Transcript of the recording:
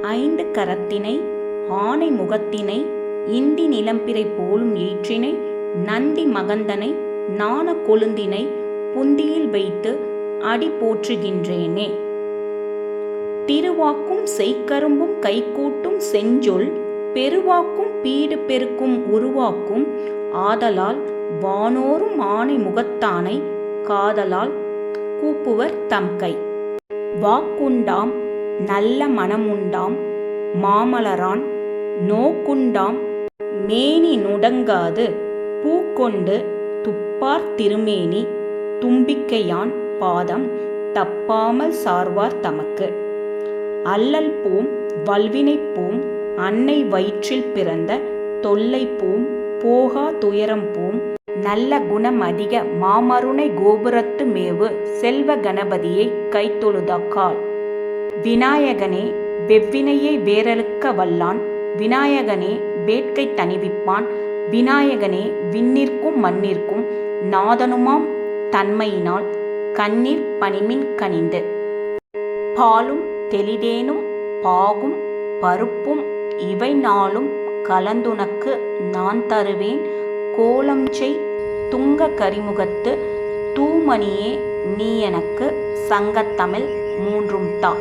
ஐந்து கரத்தினை ஆனை முகத்தினை இந்தி நிலம்பிறை போலும் ஈற்றினை நந்தி மகந்தனை நாண கொழுந்தினை புந்தியில் வைத்து அடி போற்றுகின்றேனே. திருவாக்கும் செய்கரும்பும் கைகூட்டும் செஞ்சொல் பெருவாக்கும் பீடு பெருக்கும் உருவாக்கும் ஆதலால் வானோரும் ஆனை முகத்தானை காதலால் கூப்புவர் தம்கை. வாக்குண்டாம் நல்ல மனமுண்டாம் மாமலரான் நோக்குண்டாம் மேனி நுடங்காது பூக்கொண்டு துப்பார் திருமேனி தும்பிக்கையான் பாதம் தப்பாமல் சார்வார் தமக்கு. அல்லல் பூம் வல்வினைப் பூம் அன்னை வயிற்றில் பிறந்த தொல்லை பூம் போகா துயரம் பூம் நல்ல குணம் அதிக மாமருணை கோபுரத்து மேவு செல்வ கணபதியை கைத்தொழுதாக்கால். விநாயகனே வெவ்வினையை வேறறுக்க வல்லான் விநாயகனே வேட்கை தணிவிப்பான் விநாயகனே விண்ணிற்கும் மண்ணிற்கும் நாதனுமாம் தன்மையினால் கண்ணீர் பனிமின் கனிந்து. பாலும் தெளிதேனும் பாகும் பருப்பும் இவை நாளும் கலந்துனக்கு நான் தருவேன் கோலம் செய் துங்க கரிமுகத்து தூமணியே நீ எனக்கு சங்கத்தமிழ் மூன்றும் தா.